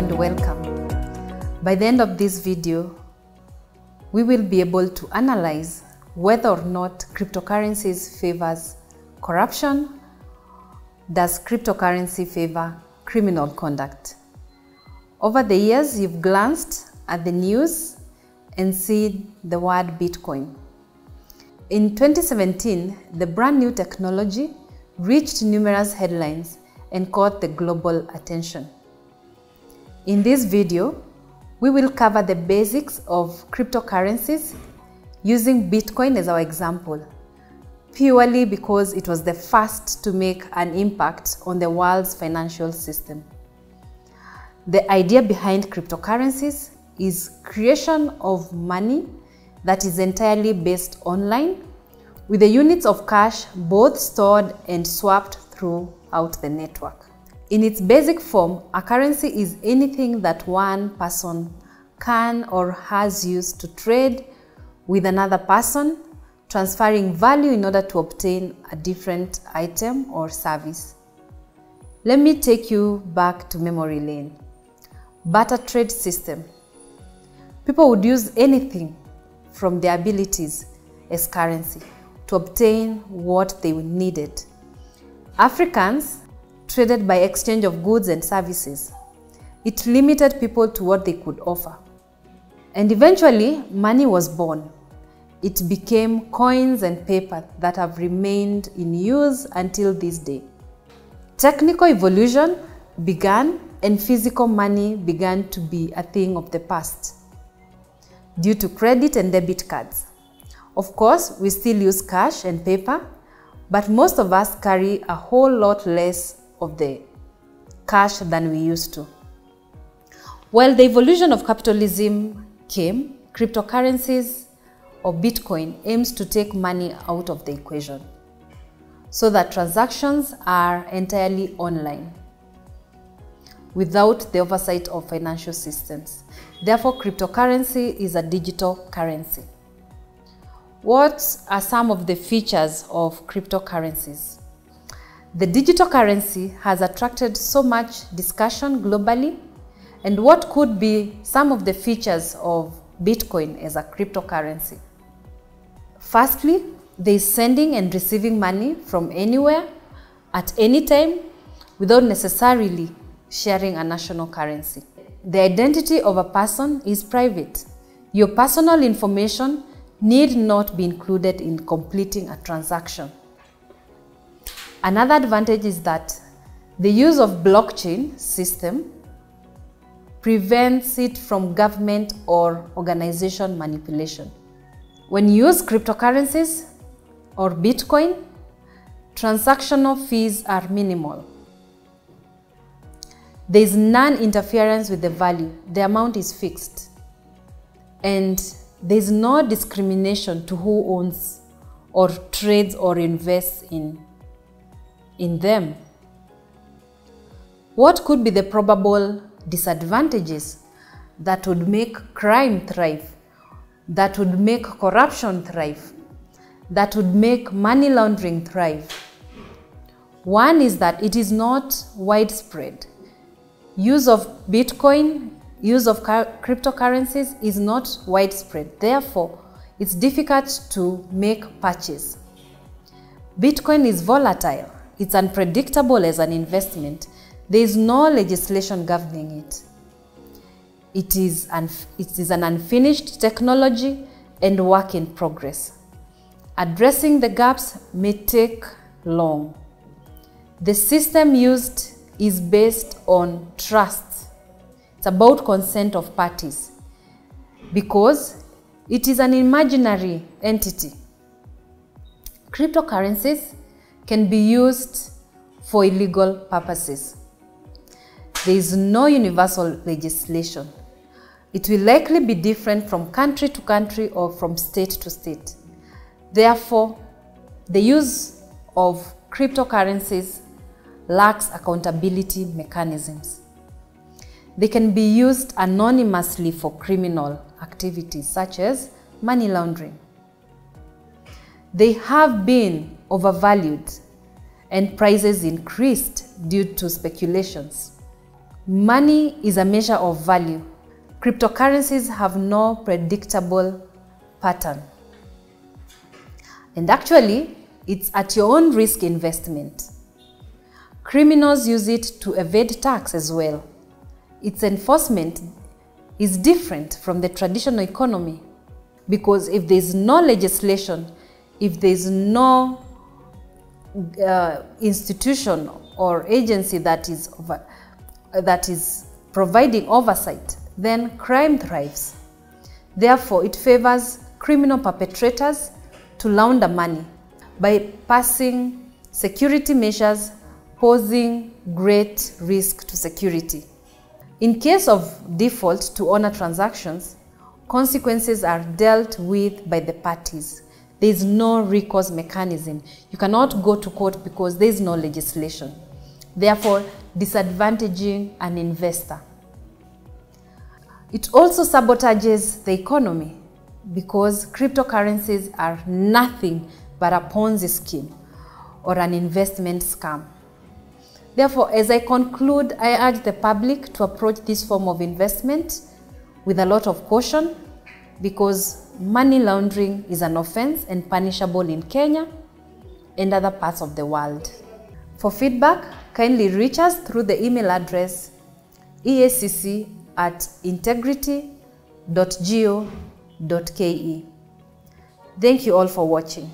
and welcome. By the end of this video, we will be able to analyze whether or not cryptocurrencies favors corruption. Does cryptocurrency favor criminal conduct? Over the years, you've glanced at the news and seen the word Bitcoin. In 2017, the brand new technology reached numerous headlines and caught the global attention. In this video, we will cover the basics of cryptocurrencies using Bitcoin as our example, purely because it was the first to make an impact on the world's financial system. The idea behind cryptocurrencies is creation of money that is entirely based online, with the units of cash both stored and swapped throughout the network. In its basic form, a currency is anything that one person can or has used to trade with another person, transferring value in order to obtain a different item or service. Let me take you back to memory lane. Barter trade system. People would use anything from their abilities as currency to obtain what they needed. Africans traded by exchange of goods and services. It limited people to what they could offer. And eventually, money was born. It became coins and paper that have remained in use until this day. Technical evolution began and physical money began to be a thing of the past due to credit and debit cards. Of course, we still use cash and paper, but most of us carry a whole lot less of the cash than we used to. While the evolution of capitalism came, cryptocurrencies or Bitcoin aims to take money out of the equation so that transactions are entirely online without the oversight of financial systems. Therefore, cryptocurrency is a digital currency. What are some of the features of cryptocurrencies? The digital currency has attracted so much discussion globally, and what could be some of the features of Bitcoin as a cryptocurrency? Firstly, there is sending and receiving money from anywhere at any time without necessarily sharing a national currency. The identity of a person is private. Your personal information need not be included in completing a transaction. Another advantage is that the use of blockchain system prevents it from government or organization manipulation. When you use cryptocurrencies or Bitcoin, transactional fees are minimal. There is non-interference with the value. The amount is fixed. And there is no discrimination to who owns or trades or invests in them. What could be the probable disadvantages that would make crime thrive, that would make corruption thrive, that would make money laundering thrive? One is that it is not widespread. Use of Bitcoin, use of cryptocurrencies is not widespread. Therefore, it's difficult to make purchase. Bitcoin is volatile. It's unpredictable as an investment. There is no legislation governing it. It is an unfinished technology and work in progress. Addressing the gaps may take long. The system used is based on trust. It's about consent of parties because it is an imaginary entity. Cryptocurrencies can be used for illegal purposes. There is no universal legislation. It will likely be different from country to country or from state to state. Therefore, the use of cryptocurrencies lacks accountability mechanisms. They can be used anonymously for criminal activities such as money laundering. They have been overvalued and prices increased due to speculations. Money is a measure of value. Cryptocurrencies have no predictable pattern. And actually, it's at your own risk investment. Criminals use it to evade tax as well. Its enforcement is different from the traditional economy, because if there's no legislation, if there's no institution or agency that is providing oversight, then crime thrives. Therefore, it favors criminal perpetrators to launder money by passing security measures posing great risk to security. In case of default to honor transactions, consequences are dealt with by the parties. There is no recourse mechanism. You cannot go to court because there is no legislation, therefore disadvantaging an investor. It also sabotages the economy because cryptocurrencies are nothing but a Ponzi scheme or an investment scam. Therefore, as I conclude, I urge the public to approach this form of investment with a lot of caution, because money laundering is an offense and punishable in Kenya and other parts of the world. For feedback, kindly reach us through the email address eacc@integrity.go.ke. Thank you all for watching.